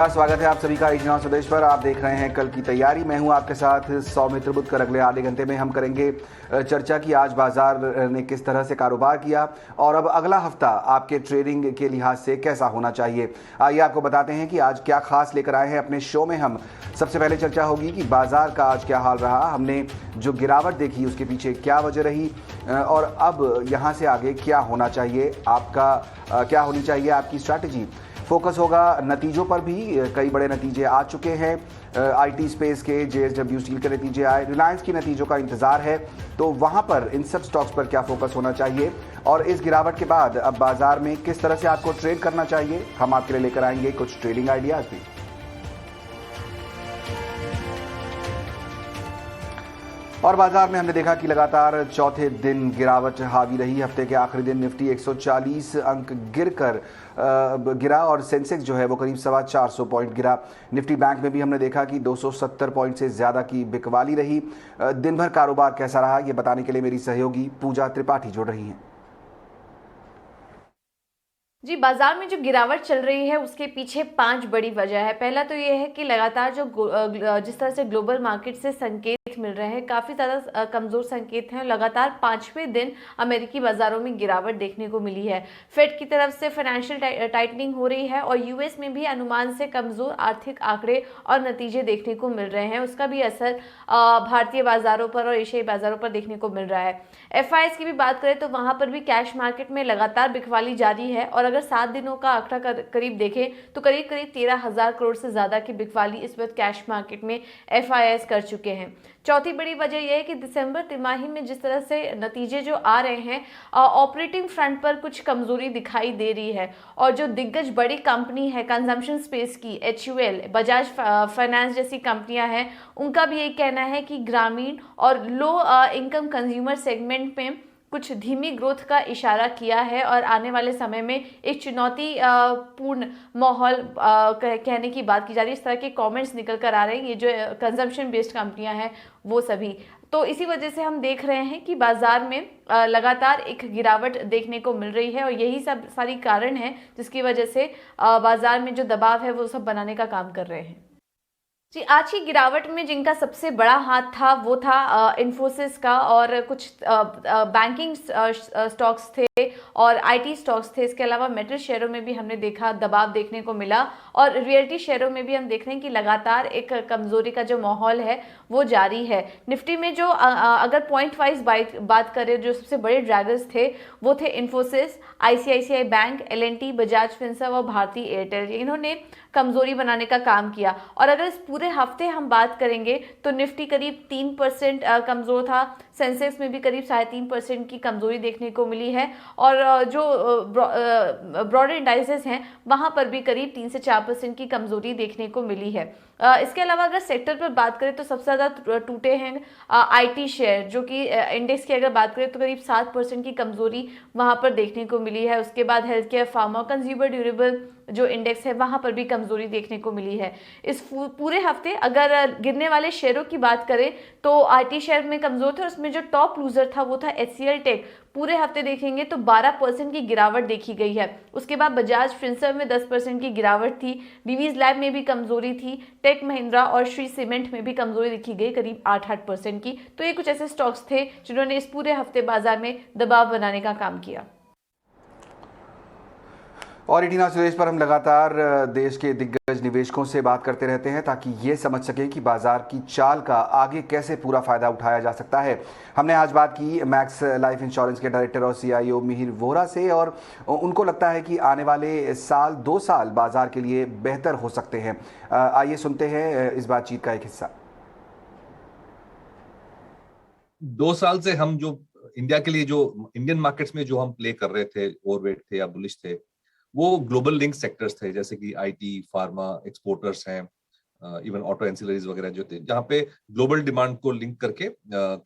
स्वागत है आप सभी का इजनाव स्वदेश पर। आप देख रहे हैं कल की तैयारी। मैं हूं आपके साथ सौमित्र बुद्धकर। अगले आधे घंटे में हम करेंगे चर्चा की आज बाजार ने किस तरह से कारोबार किया और अब अगला हफ्ता आपके ट्रेडिंग के लिहाज से कैसा होना चाहिए। आइए आपको बताते हैं कि आज क्या खास लेकर आए हैं अपने शो में हम। सबसे पहले चर्चा होगी कि बाजार का आज क्या हाल रहा, हमने जो गिरावट देखी उसके पीछे क्या वजह रही और अब यहाँ से आगे क्या होना चाहिए, आपका क्या होनी चाहिए आपकी स्ट्रैटेजी। फोकस होगा नतीजों पर भी। कई बड़े नतीजे आ चुके हैं। आईटी स्पेस के जेएसडब्ल्यू स्टील के नतीजे आए, रिलायंस की नतीजों का इंतजार है, तो वहां पर इन सब स्टॉक्स पर क्या फोकस होना चाहिए और इस गिरावट के बाद अब बाजार में किस तरह से आपको ट्रेड करना चाहिए, हम आपके लिए लेकर आएंगे कुछ ट्रेडिंग आइडियाज भी। और बाजार में हमने देखा कि लगातार चौथे दिन गिरावट हावी रही। हफ्ते के आखिरी दिन निफ्टी 140 अंक गिरकर गिरा और सेंसेक्स जो है वो करीब 425 पॉइंट गिरा। निफ्टी बैंक में भी हमने देखा कि 270 पॉइंट से ज़्यादा की बिकवाली रही। दिन भर कारोबार कैसा रहा ये बताने के लिए मेरी सहयोगी पूजा त्रिपाठी जुड़ रही हैं। जी, बाजार में जो गिरावट चल रही है उसके पीछे 5 बड़ी वजह है। पहला तो ये है कि लगातार जो जिस तरह से ग्लोबल मार्केट से संकेत मिल रहे हैं, काफी ज्यादा कमजोर संकेत हैं। लगातार 5वें दिन अमेरिकी बाजारों में गिरावट देखने को मिली है। फेड की तरफ से फाइनेंशियल टाइटनिंग हो रही है और यूएस में भी अनुमान से कमजोर आर्थिक आंकड़े और नतीजे देखने को मिल रहे हैं। उसका भी असर भारतीय बाजारों पर और एशियाई बाजारों पर देखने को मिल रहा है। एफआईएस की भी बात करें तो वहां पर भी कैश मार्केट में लगातार बिकवाली जारी है और अगर 7 दिनों का आंकड़ा करीब देखें तो करीब 13,000 करोड़ से ज्यादा की बिकवाली इस वक्त कैश मार्केट में एफआईएस कर चुके हैं। चौथी बड़ी वजह यह है कि दिसंबर तिमाही में जिस तरह से नतीजे जो आ रहे हैं, ऑपरेटिंग फ्रंट पर कुछ कमजोरी दिखाई दे रही है और जो दिग्गज बड़ी कंपनी है कंजम्पशन स्पेस की, एचयूएल, बजाज फाइनेंस जैसी कंपनियां हैं, उनका भी यही कहना है कि ग्रामीण और लो इनकम कंज्यूमर सेगमेंट में कुछ धीमी ग्रोथ का इशारा किया है और आने वाले समय में एक चुनौती पूर्ण माहौल कहने की बात की जा रही है। इस तरह के कमेंट्स निकल कर आ रहे हैं ये जो कंजम्पशन बेस्ड कंपनियां हैं वो सभी। तो इसी वजह से हम देख रहे हैं कि बाजार में लगातार एक गिरावट देखने को मिल रही है और यही सब सारी कारण है जिसकी वजह से बाजार में जो दबाव है वो सब बनाने का काम कर रहे हैं। जी, आज की गिरावट में जिनका सबसे बड़ा हाथ था वो था इन्फोसिस का और कुछ बैंकिंग स्टॉक्स थे और आईटी स्टॉक्स थे। इसके अलावा मेटल शेयरों में भी हमने देखा दबाव देखने को मिला और रियल्टी शेयरों में भी हम देख रहे हैं कि लगातार एक कमजोरी का जो माहौल है वो जारी है। निफ्टी में जो अगर पॉइंट वाइज बात करें, जो सबसे बड़े ड्रैगर्स थे वो थे Infosys, ICICI bank, LNT, Bajaj Finserv और भारती एयरटेल। इन्होंने कमजोरी बनाने का काम किया और अगर इस पूरे हफ्ते हम बात करेंगे तो निफ्टी करीब 3% कमजोर था, सेंसेक्स में भी करीब 3.5% की कमजोरी देखने को मिली है और जो ब्रॉडर इंडाइसेस हैं वहां पर भी करीब 3 से 4% की कमजोरी देखने को मिली है। इसके अलावा अगर सेक्टर पर बात करें तो सबसे ज़्यादा टूटे हैं आईटी शेयर, जो कि इंडेक्स की अगर बात करें तो करीब 7% की कमजोरी वहां पर देखने को मिली है। उसके बाद health care, pharma, consumer durable जो इंडेक्स है वहां पर भी कमजोरी देखने को मिली है। इस पूरे हफ्ते अगर गिरने वाले शेयरों की बात करें तो आईटी शेयर में कमजोर थे और उसमें जो टॉप लूजर था वो था एचसीएल टेक। पूरे हफ्ते देखेंगे तो 12% की गिरावट देखी गई है। उसके बाद बजाज फिनसर्व में 10% की गिरावट थी, बीवीज लैब में भी कमजोरी थी, टेक महिंद्रा और श्री सीमेंट में भी कमजोरी देखी गई करीब 8% की। तो ये कुछ ऐसे स्टॉक्स थे जिन्होंने इस पूरे हफ्ते बाजार में दबाव बनाने का काम किया। और इटिना सुरेश पर हम लगातार देश के दिग्गज निवेशकों से बात करते रहते हैं ताकि ये समझ सकें कि बाजार की चाल का आगे कैसे पूरा फायदा उठाया जा सकता है। हमने आज बात की मैक्स लाइफ इंश्योरेंस के डायरेक्टर और सीईओ मिहिर वोहरा से और उनको लगता है कि आने वाले साल 2 साल बाजार के लिए बेहतर हो सकते हैं। आइए सुनते हैं इस बातचीत का एक हिस्सा। 2 साल से हम जो इंडिया के लिए जो इंडियन मार्केट्स में जो हम प्ले कर रहे थे, ओवरवेट थे या बुलिश थे, वो ग्लोबल लिंक सेक्टर्स थे जैसे कि आईटी, फार्मा, एक्सपोर्टर्स हैं, इवन ऑटो एंसिलरीज वगैरह जो थे, जहाँ पे ग्लोबल डिमांड को लिंक करके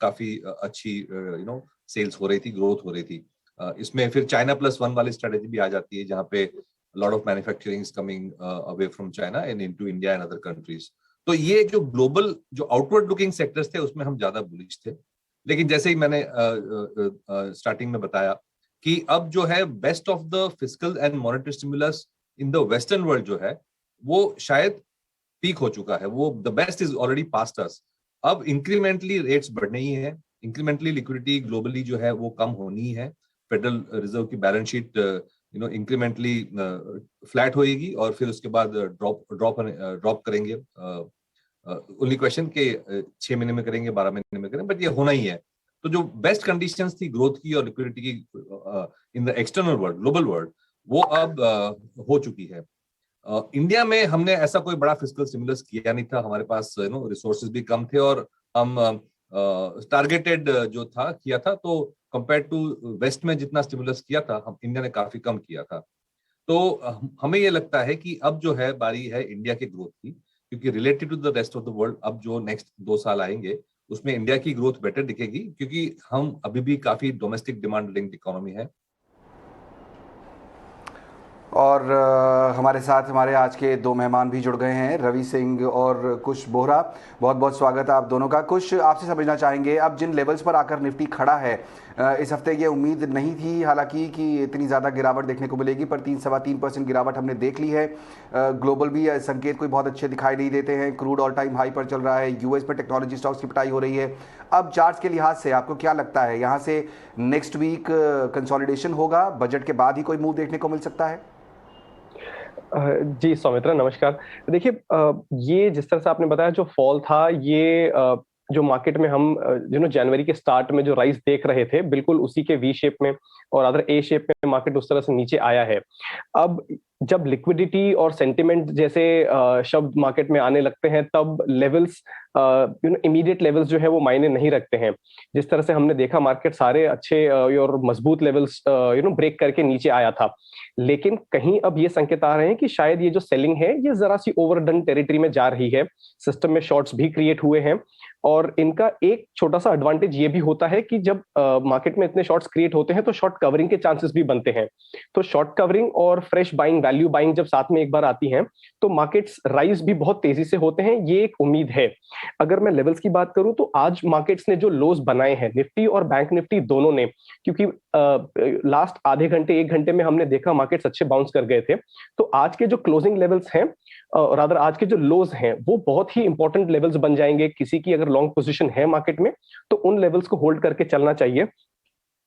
काफी अच्छी सेल्स हो रही थी, ग्रोथ हो रही थी। इसमें फिर चाइना +1 वाली स्ट्रेटेजी भी आ जाती है जहाँ पे lot of manufacturing is coming away from China and into India and other countries. तो ये जो ग्लोबल जो आउटवर्ड लुकिंग सेक्टर्स थे उसमें हम ज्यादा बुलिश थे। लेकिन जैसे ही मैंने स्टार्टिंग में बताया कि अब जो है best of the fiscal and monetary stimulus in the western world जो है वो शायद पीक हो चुका है, वो the best is already past us. अब इंक्रीमेंटली रेट्स बढ़ने ही है, इंक्रीमेंटली लिक्विडिटी ग्लोबली जो है वो कम होनी है। फेडरल रिजर्व की बैलेंस शीट इंक्रीमेंटली फ्लैट होएगी और फिर उसके बाद ड्रॉप करेंगे। ओनली क्वेश्चन के 6 महीने में करेंगे, 12 महीने में करेंगे, बट ये होना ही है। तो जो बेस्ट कंडीशंस थी ग्रोथ की और लिक्विडिटी की in the external world, global world, वो अब हो चुकी है। इंडिया में हमने ऐसा कोई बड़ा फिस्कल स्टिमुलस किया नहीं था, हमारे पास रिसोर्सेज भी कम थे और हम टारगेटेड जो था किया था, तो कंपेयर टू वेस्ट में जितना स्टिमुलस किया था हम इंडिया ने काफी कम किया था। तो हमें ये लगता है कि अब जो है बारी है इंडिया के ग्रोथ की, क्योंकि related to the rest of the world अब जो नेक्स्ट 2 साल आएंगे उसमें इंडिया की ग्रोथ बेटर दिखेगी, क्योंकि हम अभी भी काफी डोमेस्टिक डिमांड लिंक्ड इकोनॉमी है। और हमारे साथ हमारे आज के 2 मेहमान भी जुड़ गए हैं, रवि सिंह और कुश बोहरा। बहुत बहुत स्वागत है आप दोनों का। कुश, आपसे समझना चाहेंगे अब जिन लेवल्स पर आकर निफ्टी खड़ा है, इस हफ्ते ये उम्मीद नहीं थी हालांकि कि इतनी ज़्यादा गिरावट देखने को मिलेगी, पर 3-3.25% गिरावट हमने देख ली है। ग्लोबल भी संकेत कोई बहुत अच्छे दिखाई नहीं देते हैं, क्रूड ऑल टाइम हाई पर चल रहा है, यूएस पर टेक्नोलॉजी स्टॉक्स की पिटाई हो रही है। अब चार्ट्स के लिहाज से आपको क्या लगता है, यहाँ से नेक्स्ट वीक कंसोलिडेशन होगा, बजट के बाद ही कोई मूव देखने को मिल सकता है? जी सौमित्रा, नमस्कार। देखिए, ये जिस तरह से आपने बताया जो फॉल था, ये जो मार्केट में हम जनवरी के स्टार्ट में जो राइज देख रहे थे, बिल्कुल उसी के वी शेप में और अदर ए शेप में मार्केट उस तरह से नीचे आया है। अब जब लिक्विडिटी और सेंटिमेंट जैसे शब्द मार्केट में आने लगते हैं, तब लेवल्स इमीडिएट लेवल्स जो है वो मायने नहीं रखते हैं। जिस तरह से हमने देखा मार्केट सारे अच्छे और मजबूत लेवल्स ब्रेक करके नीचे आया था, लेकिन कहीं अब ये संकेत आ रहे हैं कि शायद ये जो सेलिंग है ये जरा सी ओवरडन टेरिटरी में जा रही है। सिस्टम में शॉर्ट्स भी क्रिएट हुए हैं और इनका एक छोटा सा एडवांटेज ये भी होता है कि जब मार्केट में इतने शॉर्ट्स क्रिएट होते हैं तो शॉर्ट कवरिंग के चांसेस भी बनते हैं। तो शॉर्ट कवरिंग और फ्रेश बाइंग, वैल्यू बाइंग जब साथ में एक बार आती हैं तो मार्केट्स राइज भी बहुत तेजी से होते हैं, ये एक उम्मीद है। अगर मैं लेवल्स की बात करूं तो आज मार्केट्स ने जो लोज बनाए हैं, निफ्टी और बैंक निफ्टी दोनों ने, क्योंकि लास्ट आधे घंटे 1 घंटे में हमने देखा मार्केट्स अच्छे बाउंस कर गए थे, तो आज के जो क्लोजिंग लेवल्स हैं और अदर आज के जो लोज हैं वो बहुत ही इंपॉर्टेंट लेवल्स बन जाएंगे। किसी की अगर लॉन्ग पोजीशन है मार्केट में तो उन लेवल्स को होल्ड करके चलना चाहिए।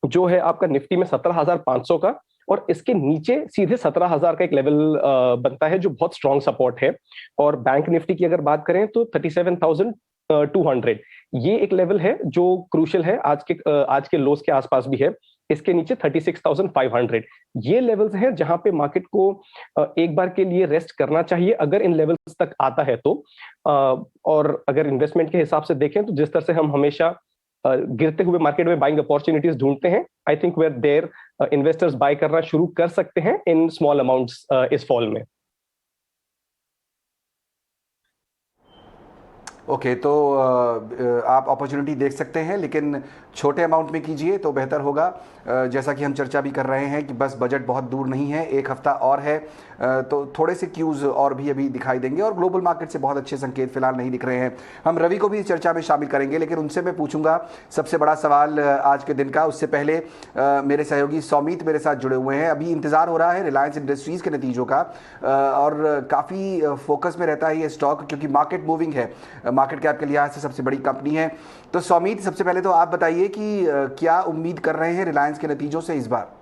जो है आपका निफ्टी में 17,500 का और इसके नीचे सीधे 17,000 का एक लेवल बनता है जो बहुत स्ट्रॉन्ग सपोर्ट है। और बैंक निफ्टी की अगर बात करें तो 37,200 ये एक लेवल है जो क्रूशियल है, आज के लोस के आसपास भी है। इसके नीचे 36,500 ये लेवल्स हैं जहां पे मार्केट को एक बार के लिए रेस्ट करना चाहिए अगर इन लेवल्स तक आता है तो। और अगर इन्वेस्टमेंट के हिसाब से देखें तो जिस तरह से हम हमेशा गिरते हुए मार्केट में बाइंग अपॉर्चुनिटीज ढूंढते हैं, I think where there investors buy करना शुरू कर सकते हैं इन स्मॉल अमाउंट्स इस फॉल में। ओके, तो आप अपॉर्चुनिटी देख सकते हैं, लेकिन छोटे अमाउंट में कीजिए तो बेहतर होगा। जैसा कि हम चर्चा भी कर रहे हैं कि बस बजट बहुत दूर नहीं है, 1 हफ्ता और है, तो थोड़े से क्यूज़ और भी अभी दिखाई देंगे और ग्लोबल मार्केट से बहुत अच्छे संकेत फिलहाल नहीं दिख रहे हैं। हम रवि को भी इस चर्चा में शामिल करेंगे, लेकिन उनसे मैं पूछूंगा सबसे बड़ा सवाल आज के दिन का। उससे पहले मेरे सहयोगी सौमित मेरे साथ जुड़े हुए हैं। अभी इंतज़ार हो रहा है रिलायंस इंडस्ट्रीज़ के नतीजों का और काफ़ी फोकस में रहता है ये स्टॉक, क्योंकि मार्केट मूविंग है, मार्केट कैप के लिहाज से सबसे बड़ी कंपनी है। तो सौमित, सबसे पहले तो आप बताइए कि क्या उम्मीद कर रहे हैं रिलायंस के नतीजों से इस बार?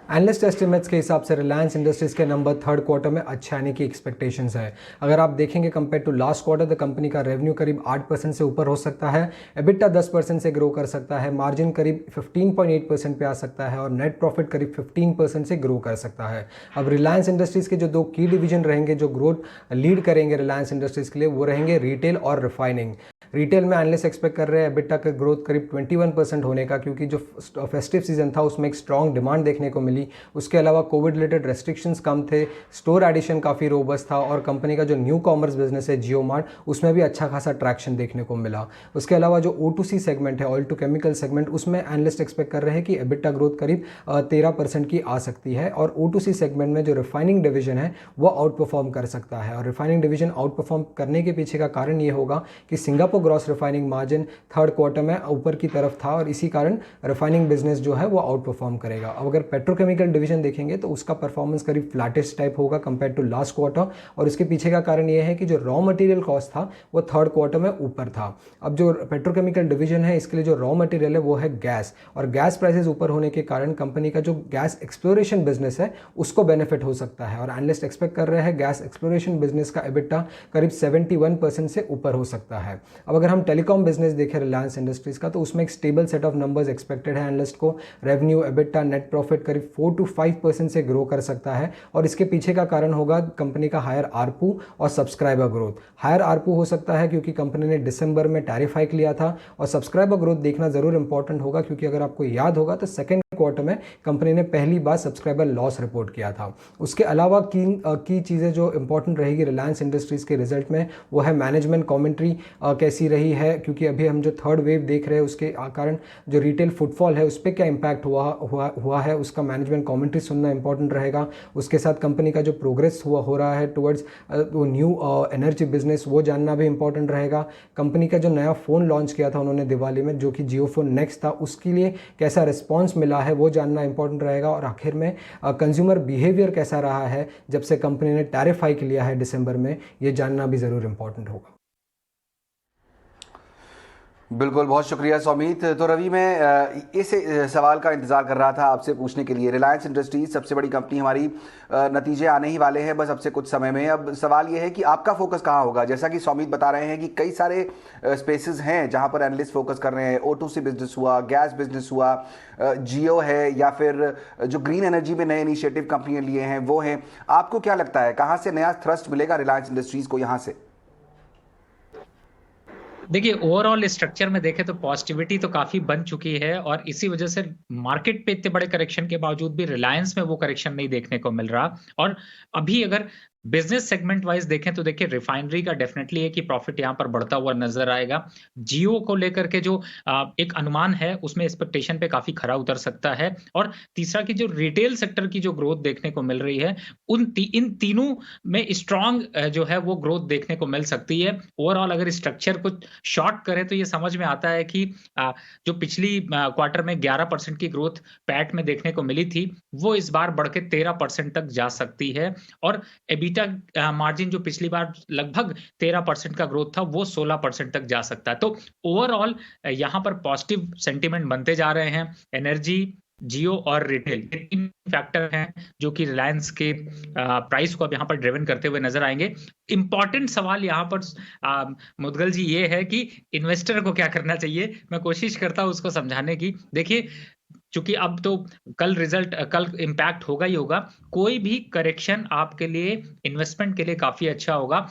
एनालिस्ट एस्टिमेट्स के हिसाब से रिलायंस इंडस्ट्रीज़ के नंबर 3rd क्वार्टर में अच्छे आने की एक्सपेक्टेशंस है। अगर आप देखेंगे कंपेयर टू लास्ट क्वार्टर, तो कंपनी का रेवेन्यू करीब 8% से ऊपर हो सकता है, एबिटा 10% से ग्रो कर सकता है, मार्जिन करीब 15.8% पे आ सकता है और नेट प्रॉफिट करीब 15% से ग्रो कर सकता है। अब रिलायंस इंडस्ट्रीज़ के जो 2 की डिवीजन रहेंगे जो ग्रोथ लीड करेंगे रिलायंस इंडस्ट्रीज़ के लिए, वो रहेंगे रिटेल और रिफाइनिंग। रिटेल में एनालिस्ट एक्सपेक्ट कर रहे हैं एबिटा का ग्रोथ करीब 21% होने का, क्योंकि जो फेस्टिव सीजन था उसमें एक स्ट्रॉन्ग डिमांड देखने को मिली। उसके अलावा कोविड रिलेटेड रेस्ट्रिक्शंस कम थे, स्टोर एडिशन काफ़ी रोबस्ट था और कंपनी का जो न्यू कॉमर्स बिजनेस है जियो मार्ट, उसमें भी अच्छा खासा ट्रैक्शन देखने को मिला। उसके अलावा जो O2C सेगमेंट है, ऑयल टू केमिकल सेगमेंट, उसमें एनालिस्ट एक्सपेक्ट कर रहे हैं कि एबिटा ग्रोथ करीब 13% की आ सकती है। और O2C सेगमेंट में जो रिफाइनिंग डिवीजन है वो आउट परफॉर्म कर सकता है। और रिफाइनिंग डिवीजन आउट परफॉर्म करने के पीछे का कारण ये होगा कि Singapore gross refining margin third quarter में ऊपर की तरफ था और इसी कारण रिफाइनिंग बिजनेस जो है वो आउट परफॉर्म करेगा। अब अगर पेट्रोकेमिकल डिवीजन देखेंगे तो उसका परफॉर्मेंस करीब फ्लैटिश टाइप होगा कंपेयर टू लास्ट क्वार्टर, और इसके पीछे का कारण ये है कि जो रॉ मटेरियल कॉस्ट था वो थर्ड क्वार्टर में ऊपर था। अब जो पेट्रोकेमिकल डिवीजन है इसके लिए जो रॉ मटेरियल है वो है गैस, और गैस प्राइसेस ऊपर होने के कारण कंपनी का जो गैस एक्सप्लोरेशन बिजनेस है उसको बेनिफिट हो सकता है, और एनालिस्ट एक्सपेक्ट कर रहे हैं गैस एक्सप्लोरेशन बिजनेस का एबिटा करीब 71% से ऊपर हो सकता है। अब अगर हम टेलीकॉम बिजनेस देखें रिलायंस इंडस्ट्रीज का, तो उसमें एक stable set of numbers expected है एनालिस्ट को। रेवेन्यू, एबिटा, नेट प्रॉफिट करीब 4 to 5% से ग्रो कर सकता है, और इसके पीछे का कारण होगा कंपनी का हायर आरपू और सब्सक्राइबर ग्रोथ। हायर आरपू हो सकता है क्योंकि कंपनी ने दिसंबर में टैरिफ हाइक लिया था, और सब्सक्राइबर ग्रोथ देखना जरूर इंपॉर्टेंट होगा क्योंकि अगर आपको याद होगा तो सेकेंड क्वार्टर में कंपनी ने पहली बार सब्सक्राइबर लॉस रिपोर्ट किया था। उसके अलावा की चीज़ें जो इंपॉर्टेंट रहेगी रिलायंस इंडस्ट्रीज़ के रिजल्ट में वो है मैनेजमेंट कमेंट्री कैसी रही है, क्योंकि अभी हम जो थर्ड वेव देख रहे हैं उसके कारण जो रिटेल फुटफॉल है उस पर क्या इम्पैक्ट हुआ है, उसका मैनेजमेंट कमेंट्री सुनना इंपॉर्टेंट रहेगा। उसके साथ कंपनी का जो प्रोग्रेस हो रहा है टुवर्ड्स वो न्यू एनर्जी बिजनेस वो जानना भी इंपॉर्टेंट रहेगा। कंपनी का जो नया फ़ोन लॉन्च किया था उन्होंने दिवाली में जो कि जियो फोन नेक्स्ट था, उसके लिए कैसा रिस्पॉन्स मिला है वो जानना इंपॉर्टेंट रहेगा। और आखिर में कंज्यूमर बिहेवियर कैसा रहा है जब से कंपनी ने टैरिफ हाइक लिया है दिसंबर में, ये जानना भी ज़रूर इंपॉर्टेंट होगा। बिल्कुल, बहुत शुक्रिया सौमीत। तो रवि, मैं इस सवाल का इंतजार कर रहा था आपसे पूछने के लिए। रिलायंस इंडस्ट्रीज सबसे बड़ी कंपनी हमारी, नतीजे आने ही वाले हैं बस अब से कुछ समय में। अब सवाल ये है कि आपका फोकस कहाँ होगा? जैसा कि सौमीत बता रहे हैं कि कई सारे स्पेसेस हैं जहाँ पर एनालिस्ट फोकस कर रहे हैं। O2C बिजनेस हुआ, गैस बिजनेस हुआ, जियो है, या फिर जो ग्रीन एनर्जी में नए इनिशिएटिव कंपनियाँ लिए हैं वो हैं। आपको क्या लगता है कहाँ से नया थ्रस्ट मिलेगा रिलायंस इंडस्ट्रीज को यहाँ से? देखिए, ओवरऑल स्ट्रक्चर में देखें तो पॉजिटिविटी तो काफी बन चुकी है, और इसी वजह से मार्केट पे इतने बड़े करेक्शन के बावजूद भी रिलायंस में वो करेक्शन नहीं देखने को मिल रहा। और अभी अगर बिजनेस सेगमेंट वाइज देखें तो देखिए रिफाइनरी का डेफिनेटली है कि प्रॉफिट यहाँ पर बढ़ता हुआ नजर आएगा। जियो को लेकर के जो एक अनुमान है उसमें एक्सपेक्टेशन पे काफी खरा उतर सकता है। और तीसरा की जो रिटेल सेक्टर की जो ग्रोथ देखने को मिल रही है इन तीनों में स्ट्रांग जो है वो ग्रोथ देखने को मिल सकती है। ओवरऑल अगर स्ट्रक्चर को शॉर्ट करें तो ये समझ में आता है कि जो पिछली क्वार्टर में 11% की ग्रोथ पैट में देखने को मिली थी वो इस बार बढ़ के 13% तक जा सकती है। और मार्जिन जो पिछली बार लगभग 13% का ग्रोथ था वो 16% तक जा सकता है। तो ओवरऑल यहां पर पॉजिटिव सेंटीमेंट बनते जा रहे हैं। एनर्जी, जियो और रिटेल, ये तीन फैक्टर हैं जो कि रिलायंस के प्राइस को अब यहाँ पर ड्रिवन करते हुए नजर आएंगे। इंपॉर्टेंट सवाल यहाँ पर मुदगल जी ये है कि इन्वेस्टर को क्या करना चाहिए। मैं कोशिश करता हूँ उसको समझाने की। देखिए, चूंकि अब तो कल इम्पैक्ट होगा ही होगा, कोई भी करेक्शन आपके लिए इन्वेस्टमेंट के लिए काफी अच्छा होगा।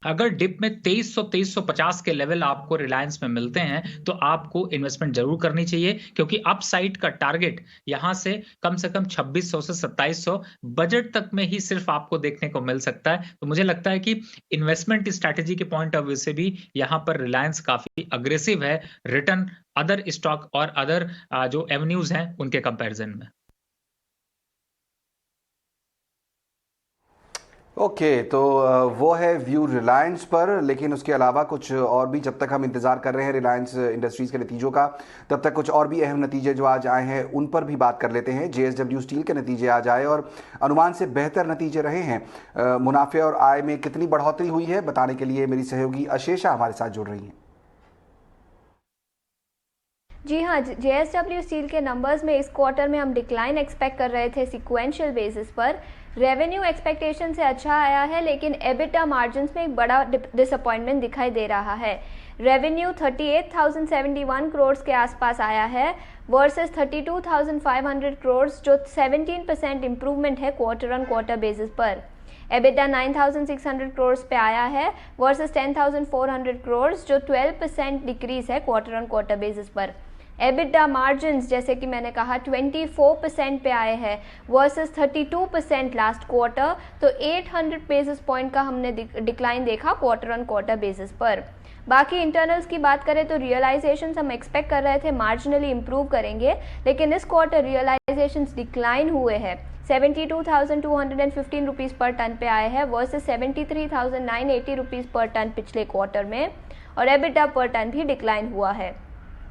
अगर डिप में 2350 के लेवल आपको रिलायंस में मिलते हैं तो आपको इन्वेस्टमेंट जरूर करनी चाहिए, क्योंकि अपसाइड का टारगेट यहां से कम 2600 से 2700 बजट तक में ही सिर्फ आपको देखने को मिल सकता है। तो मुझे लगता है कि इन्वेस्टमेंट स्ट्रैटेजी के पॉइंट ऑफ व्यू से भी यहां पर रिलायंस काफी अग्रेसिव है रिटर्न अदर स्टॉक और अदर जो एवेन्यूज हैं उनके कंपैरिजन में। ओके, तो वो है व्यू रिलायंस पर, लेकिन उसके अलावा कुछ और भी, जब तक हम इंतज़ार कर रहे हैं रिलायंस इंडस्ट्रीज़ के नतीजों का, तब तक कुछ और भी अहम नतीजे जो आज आए हैं उन पर भी बात कर लेते हैं। JSW स्टील के नतीजे आज आए और अनुमान से बेहतर नतीजे रहे हैं। मुनाफे और आय में कितनी बढ़ोतरी हुई है बताने के लिए मेरी सहयोगी अशेषा हमारे साथ जुड़ रही हैं। जी हाँ, JSW स्टील के नंबर्स में इस क्वार्टर में हम डिक्लाइन एक्सपेक्ट कर रहे थे सिक्वेंशियल बेसिस पर। रेवेन्यू एक्सपेक्टेशन से अच्छा आया है, लेकिन एबिटा मार्जिन्स में एक बड़ा डिसअपॉइंटमेंट दिखाई दे रहा है। रेवेन्यू 38,071 करोड़ के आसपास आया है वर्सेस 32,500 करोड़, जो 17% इम्प्रूवमेंट है क्वार्टर ऑन क्वार्टर बेसिस पर। एबिटा 9,600 करोड़ पे आया है वर्सेस 10,400 करोड़, जो 12% डिक्रीज है क्वार्टर ऑन क्वार्टर बेसिस पर। एबिटा मार्जिन्स जैसे कि मैंने कहा 24% पे आए हैं वर्सेस 32% लास्ट क्वार्टर, तो 800 बेसिस पॉइंट का हमने डिक्लाइन देखा क्वार्टर ऑन क्वार्टर बेसिस पर। बाकी इंटरनल्स की बात करें तो रियलाइजेशंस हम एक्सपेक्ट कर रहे थे मार्जिनली इंप्रूव करेंगे, लेकिन इस क्वार्टर रियलाइजेशंस डिक्लाइन हुए हैं 72,215 रुपीज़ पर टन पे आए हैं वर्सेस 73,980 रुपीज़ पर टन पिछले क्वार्टर में। और एबिटा पर टन भी डिक्लाइन हुआ है।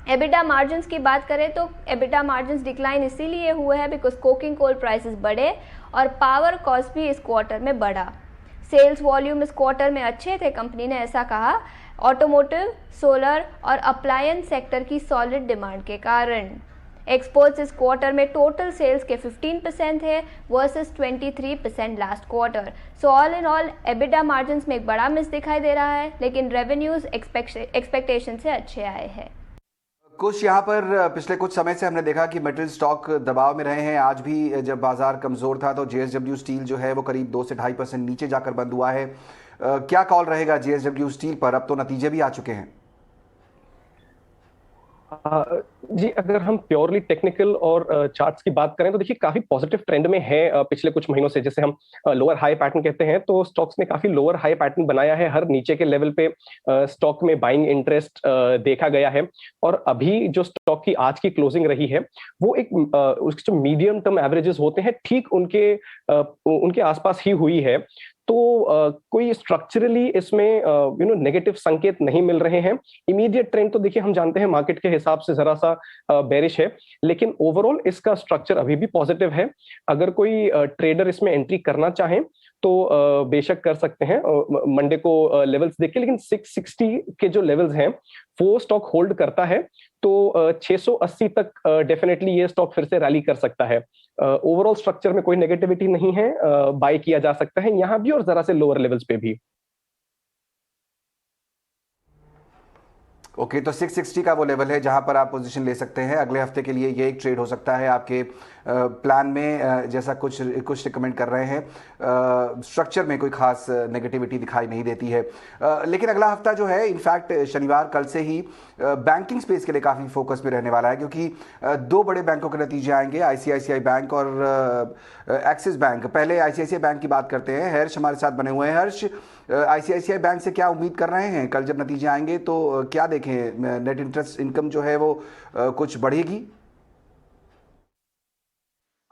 एबिटा मार्जिन्स की बात करें तो एबिटा मार्जिन्स डिक्लाइन इसीलिए हुए हैं बिकॉज कोकिंग कोल प्राइसेस बढ़े और पावर कॉस्ट भी इस क्वार्टर में बढ़ा। सेल्स वॉल्यूम इस क्वार्टर में अच्छे थे, कंपनी ने ऐसा कहा, ऑटोमोटिव, सोलर और अप्लायंस सेक्टर की सॉलिड डिमांड के कारण। एक्सपोर्ट्स इस क्वार्टर में टोटल सेल्स के 15% है versus 23% last quarter. So all in all EBITDA margins में एक बड़ा मिस दिखाई दे रहा है, लेकिन रेवेन्यूज एक्सपेक्टेशन से अच्छे आए हैं। कुछ यहाँ पर पिछले कुछ समय से हमने देखा कि मेटल स्टॉक दबाव में रहे हैं। आज भी जब बाजार कमज़ोर था तो JSW स्टील जो है वो करीब 2 से 2.5% नीचे जाकर बंद हुआ है। क्या कॉल रहेगा JSW स्टील पर? अब तो नतीजे भी आ चुके हैं। जी, अगर हम प्योरली टेक्निकल और चार्ट्स की बात करें तो देखिए काफी पॉजिटिव ट्रेंड में है पिछले कुछ महीनों से। जैसे हम लोअर हाई पैटर्न कहते हैं, तो स्टॉक्स ने काफी लोअर हाई पैटर्न बनाया है। हर नीचे के लेवल पे स्टॉक में बाइंग इंटरेस्ट देखा गया है। और अभी जो स्टॉक की आज की क्लोजिंग रही है वो एक उसके जो मीडियम टर्म एवरेजेस होते हैं ठीक उनके आसपास ही हुई है। तो कोई स्ट्रक्चरली इसमें नेगेटिव संकेत नहीं मिल रहे हैं। इमीडिएट ट्रेंड तो देखिए हम जानते हैं मार्केट के हिसाब से जरा सा बेरिश है, लेकिन ओवरऑल इसका स्ट्रक्चर अभी भी पॉजिटिव है। अगर कोई ट्रेडर इसमें एंट्री करना चाहे तो बेशक कर सकते हैं मंडे को लेवल्स देख के। लेकिन 660 के जो लेवल्स हैं वो स्टॉक होल्ड करता है तो 680 तक डेफिनेटली ये स्टॉक फिर से रैली कर सकता है। ओवरऑल स्ट्रक्चर में कोई नेगेटिविटी नहीं है, बाय किया जा सकता है यहाँ भी और जरा से लोअर लेवल्स पे भी। ओके, तो 660 का वो लेवल है जहां पर आप पोजीशन ले सकते हैं। अगले हफ्ते के लिए ये एक ट्रेड हो सकता है आपके प्लान में, जैसा कुछ रिकमेंड कर रहे हैं। स्ट्रक्चर में कोई खास नेगेटिविटी दिखाई नहीं देती है। लेकिन अगला हफ्ता जो है, इनफैक्ट शनिवार कल से ही बैंकिंग स्पेस के लिए काफ़ी फोकस में रहने वाला है, क्योंकि 2 बड़े बैंकों के नतीजे आएंगे, ICICI बैंक और एक्सिस बैंक। पहले ICICI बैंक की बात करते हैं। हर्ष हमारे साथ बने हुए हैं। हर्ष, ICICI बैंक से क्या उम्मीद कर रहे हैं? कल जब नतीजे आएंगे तो क्या देखें, नेट इंटरेस्ट इनकम जो है वो कुछ बढ़ेगी?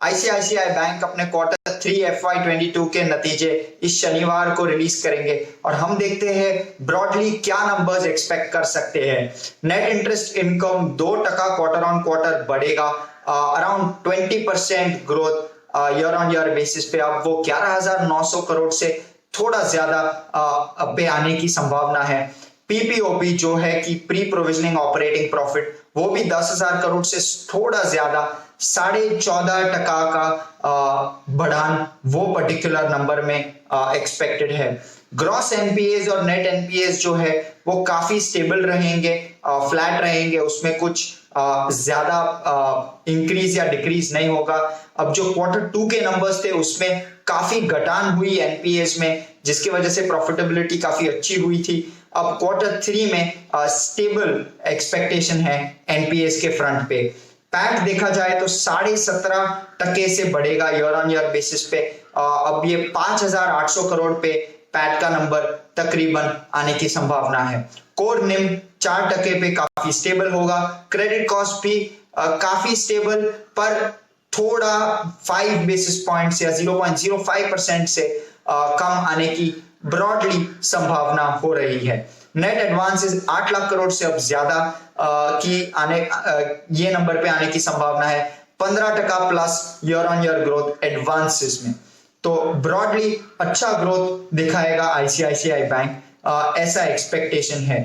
ICICI बैंक अपने क्वार्टर 3 FY22 के नतीजे इस शनिवार को रिलीज करेंगे और हम देखते हैं ब्रॉडली क्या नंबर्स एक्सपेक्ट कर सकते हैं। Net interest income 2% quarter on quarter बढ़ेगा, around 20% growth year on year basis पे। अब वो 11,900 करोड़ से थोड़ा ज्यादा पे आने की संभावना है। PPOP जो है कि प्री प्रोविजनिंग ऑपरेटिंग प्रॉफिट, वो भी 10,000 करोड़ से थोड़ा ज्यादा 14.5% का बढ़ान वो पर्टिकुलर नंबर में एक्सपेक्टेड है। ग्रॉस NPAs और नेट NPAs जो है वो काफी स्टेबल रहेंगे, फ्लैट रहेंगे, उसमें कुछ ज्यादा इंक्रीज या डिक्रीज नहीं होगा। अब जो क्वार्टर 2 के नंबर्स थे उसमें काफी घटान हुई NPAs में, जिसकी वजह से प्रॉफिटेबिलिटी काफी अच्छी हुई थी। अब क्वार्टर 3 में स्टेबल एक्सपेक्टेशन है NPAs के फ्रंट पे। पैट देखा जाए तो 17.5% से बढ़ेगा ईयर ऑन ईयर बेसिस पे। अब ये 5,800 करोड़ पे पैट का नंबर तकरीबन आने की संभावना है। कोर निम 4% पे काफी स्टेबल होगा। क्रेडिट कॉस्ट भी काफी स्टेबल, पर थोड़ा 5 बेसिस पॉइंट्स या 0.05% से कम आने की ब्रॉडली संभावना हो रही है। नेट एडवांसेस 8 लाख करोड़ से अब ज्यादा की ये नंबर पे आने की संभावना है। 15% plus year on year growth advances में, तो ब्रॉडली अच्छा ग्रोथ दिखाएगा ICICI बैंक, ऐसा एक्सपेक्टेशन है।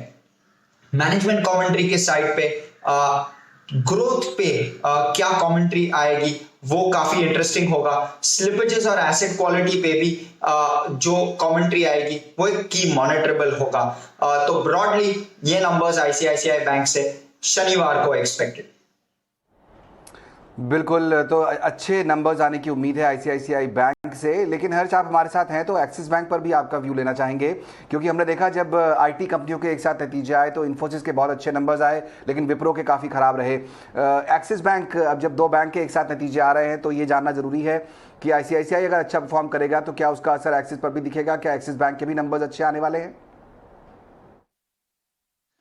मैनेजमेंट कमेंट्री के साइड पे ग्रोथ पे क्या कमेंट्री आएगी वो काफी इंटरेस्टिंग होगा। स्लिपेजेस और एसेट क्वालिटी पे भी जो कमेंट्री आएगी वो एक की मॉनिटरेबल होगा। तो ब्रॉडली ये नंबर्स ICICI बैंक से शनिवार को एक्सपेक्टेड। बिल्कुल, तो अच्छे नंबर्स आने की उम्मीद है ICICI बैंक से। लेकिन हर्ष, आप हमारे साथ हैं तो एक्सिस बैंक पर भी आपका व्यू लेना चाहेंगे, क्योंकि हमने देखा जब IT कंपनियों के एक साथ नतीजे आए तो इन्फोसिस के बहुत अच्छे नंबर्स आए, लेकिन विप्रो के काफ़ी ख़राब रहे। एक्सिस बैंक, अब जब 2 बैंक के एक साथ नतीजे आ रहे हैं तो ये जानना ज़रूरी है कि ICICI अगर अच्छा परफॉर्म करेगा तो क्या उसका असर एक्सिस पर भी दिखेगा? क्या एक्सिस बैंक के भी नंबर्स अच्छे आने वाले हैं?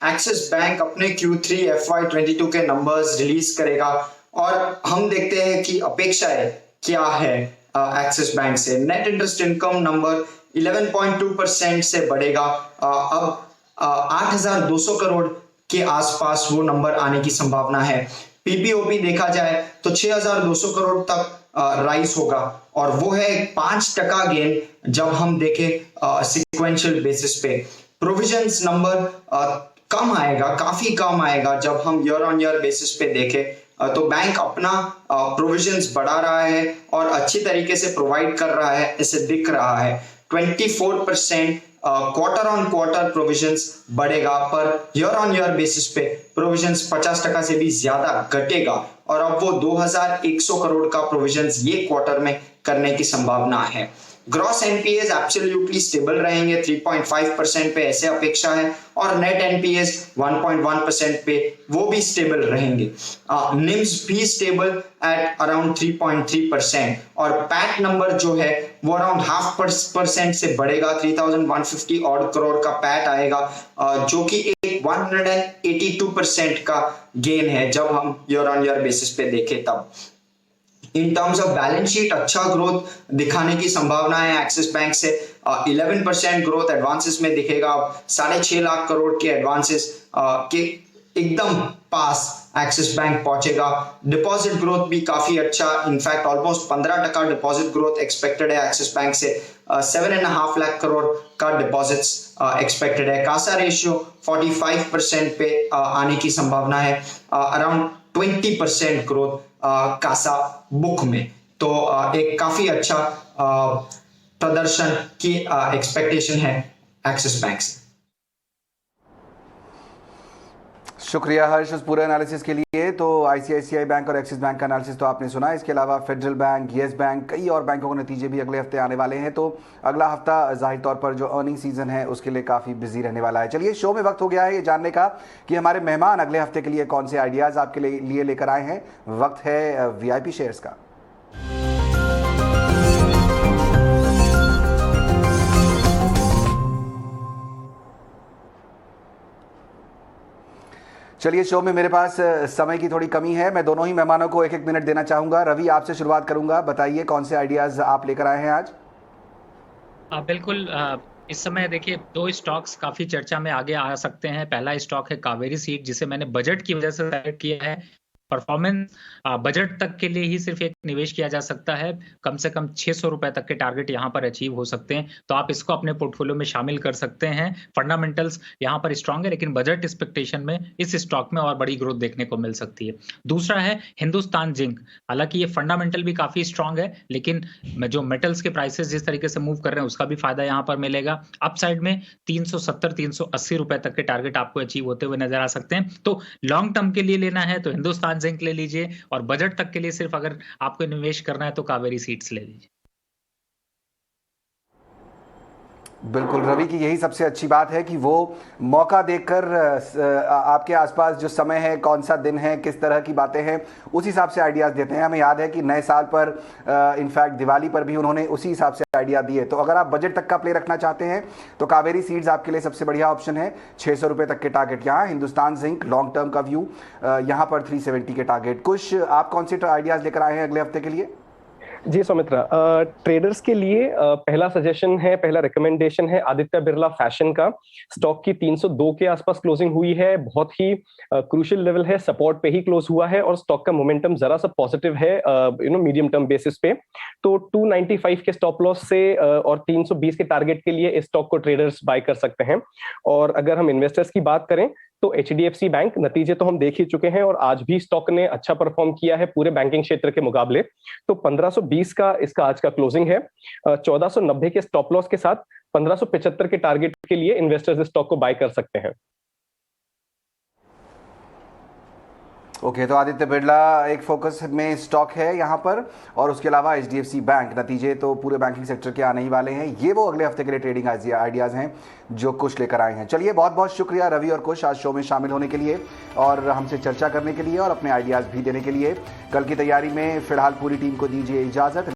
एक्सिस बैंक अपने Q3 FY22 के नंबर्स रिलीज करेगा और हम देखते हैं कि अपेक्षाएं क्या है एक्सिस बैंक से। नेट इंटरेस्ट इनकम नंबर 11.2% से बढ़ेगा, अब 8,200 करोड़ के आसपास वो नंबर आने की संभावना है। पीपीओपी देखा जाए तो 6,200 करोड़ तक राइज होगा और वो है 5% गेन जब हम देखें सिक्वेंशियल बेसिस पे। प्रोविजंस नंबर कम आएगा, काफी कम आएगा जब हम ईयर ऑन ईयर बेसिस पे देखें तो बैंक अपना प्रोविजंस बढ़ा रहा है और अच्छी तरीके से प्रोवाइड कर रहा है, ऐसे दिख रहा है। 24% क्वार्टर ऑन क्वार्टर प्रोविजंस बढ़ेगा, per year on year basis पे प्रोविजंस 50% से भी ज्यादा घटेगा और अब वो 2,100 करोड़ का प्रोविजंस ये क्वार्टर में करने की संभावना है। ग्रॉस एनपीएस एब्सोल्युटली स्टेबल रहेंगे 3.5% पे, ऐसे अपेक्षा है, और नेट एनपीएस 1.1% पे वो भी स्टेबल रहेंगे। निम्स भी स्टेबल एट अराउंड 3.3% और पैट नंबर जो है वो अराउंड 0.5% से बढ़ेगा, 3,150 ऑड करोड़ का पैट आएगा, जो कि एक 182% का गेन है जब हम ईयर ऑन ईयर बेसिस पे देखें तब। In terms of balance sheet अच्छा ग्रोथ दिखाने की संभावना है एक्सिस बैंक से। 11% ग्रोथ एडवांसेस में दिखेगा, 6.5 लाख करोड़ के एडवांसेस के एकदम पास एक्सिस बैंक पहुंचेगा। डिपॉजिट ग्रोथ भी काफी अच्छा, in fact almost 15% deposit growth expected है एक्सिस बैंक से। 7.5 लाख करोड़ का डिपॉजिट्स एक्सपेक्टेड है। कासा रेशियो 45% पे आने की संभावना है, अराउंड 20% ग्रोथ कासा बुक में, तो एक काफी अच्छा प्रदर्शन की एक्सपेक्टेशन है एक्सिस बैंक से। शुक्रिया हर्ष उस पूरे एनालिसिस के लिए। तो आईसीआईसीआई बैंक और एक्सिस बैंक का एनालिसिस तो आपने सुना, इसके अलावा फेडरल बैंक, येस बैंक, कई और बैंकों के नतीजे भी अगले हफ्ते आने वाले हैं। तो अगला हफ्ता जाहिर तौर पर जो अर्निंग सीजन है उसके लिए काफ़ी बिजी रहने वाला है। चलिए, शो में वक्त हो गया है ये जानने का कि हमारे मेहमान अगले हफ्ते के लिए कौन से आइडियाज़ आपके लिए लेकर आए हैं। वक्त है वीआईपी शेयर्स का। चलिए, शो में मेरे पास समय की थोड़ी कमी है, मैं दोनों ही मेहमानों को 1-1 मिनट देना चाहूंगा। रवि, आपसे शुरुआत करूंगा, बताइए कौन से आइडियाज आप लेकर आए हैं आज। बिल्कुल, इस समय देखिए 2 स्टॉक्स काफी चर्चा में आगे आ सकते हैं। पहला स्टॉक है कावेरी सीड, जिसे मैंने बजट की वजह से सेलेक्ट किया है। परफॉर्मेंस बजट तक के लिए ही सिर्फ एक निवेश किया जा सकता है, कम से कम 600 रुपए तक के टारगेट यहाँ पर अचीव हो सकते हैं, तो आप इसको अपने पोर्टफोलियो में शामिल कर सकते हैं। फंडामेंटल्स यहाँ पर स्ट्रांग है, लेकिन बजट एक्सपेक्टेशन में इस स्टॉक में और बड़ी ग्रोथ देखने को मिल सकती है। दूसरा है हिंदुस्तान जिंक, हालांकि ये फंडामेंटल भी काफी स्ट्रांग है, लेकिन जो मेटल्स के प्राइसेस जिस तरीके से मूव कर रहे हैं उसका भी फायदा यहाँ पर मिलेगा। अपसाइड में 370-380 रुपए तक के टारगेट आपको अचीव होते हुए नजर आ सकते हैं। तो लॉन्ग टर्म के लिए लेना है तो हिंदुस्तान जिंक ले लीजिए, और बजट तक के लिए सिर्फ अगर आपको निवेश करना है तो कावेरी सीड्स ले लीजिए। बिल्कुल, रवि की यही सबसे अच्छी बात है कि वो मौका देखकर आपके आसपास जो समय है, कौन सा दिन है, किस तरह की बातें हैं, उस हिसाब से आइडियाज़ देते हैं। हमें याद है कि नए साल पर इनफैक्ट दिवाली पर भी उन्होंने उसी हिसाब से आइडिया दिए। तो अगर आप बजट तक का प्ले रखना चाहते हैं तो कावेरी सीड्स आपके लिए सबसे बढ़िया ऑप्शन है। 600 रुपये तक के टारगेट यहाँ, हिंदुस्तान जिंक लॉन्ग टर्म का व्यू यहाँ पर 370 के टारगेट। कुछ आप कौन से आइडियाज़ लेकर आए हैं अगले हफ्ते के लिए? जी सौमित्रा, ट्रेडर्स के लिए पहला सजेशन है, पहला रिकमेंडेशन है आदित्य बिरला फैशन का। स्टॉक की 302 के आसपास क्लोजिंग हुई है, बहुत ही क्रूशियल लेवल है, सपोर्ट पे ही क्लोज हुआ है और स्टॉक का मोमेंटम जरा सा पॉजिटिव है मीडियम टर्म बेसिस पे। तो 295 के स्टॉप लॉस से और 320 के टारगेट के लिए इस स्टॉक को ट्रेडर्स बाय कर सकते हैं। और अगर हम इन्वेस्टर्स की बात करें तो एचडीएफसी बैंक, नतीजे तो हम देख ही चुके हैं और आज भी स्टॉक ने अच्छा परफॉर्म किया है पूरे बैंकिंग क्षेत्र के मुकाबले। तो 1520 का इसका आज का क्लोजिंग है। 1490 के स्टॉप लॉस के साथ 1575 के टारगेट के लिए इन्वेस्टर्स इस स्टॉक को बाय कर सकते हैं। ओके, तो आदित्य बिरला एक फोकस में स्टॉक है यहाँ पर, और उसके अलावा एचडीएफसी बैंक, नतीजे तो पूरे बैंकिंग सेक्टर के आने ही वाले हैं। ये वो अगले हफ्ते के लिए ट्रेडिंग आइडियाज़ हैं जो कुछ लेकर आए हैं। चलिए, बहुत बहुत शुक्रिया रवि और कुछ आज शो में शामिल होने के लिए और हमसे चर्चा करने के लिए और अपने आइडियाज़ भी देने के लिए। कल की तैयारी में फिलहाल पूरी टीम को दीजिए इजाज़त।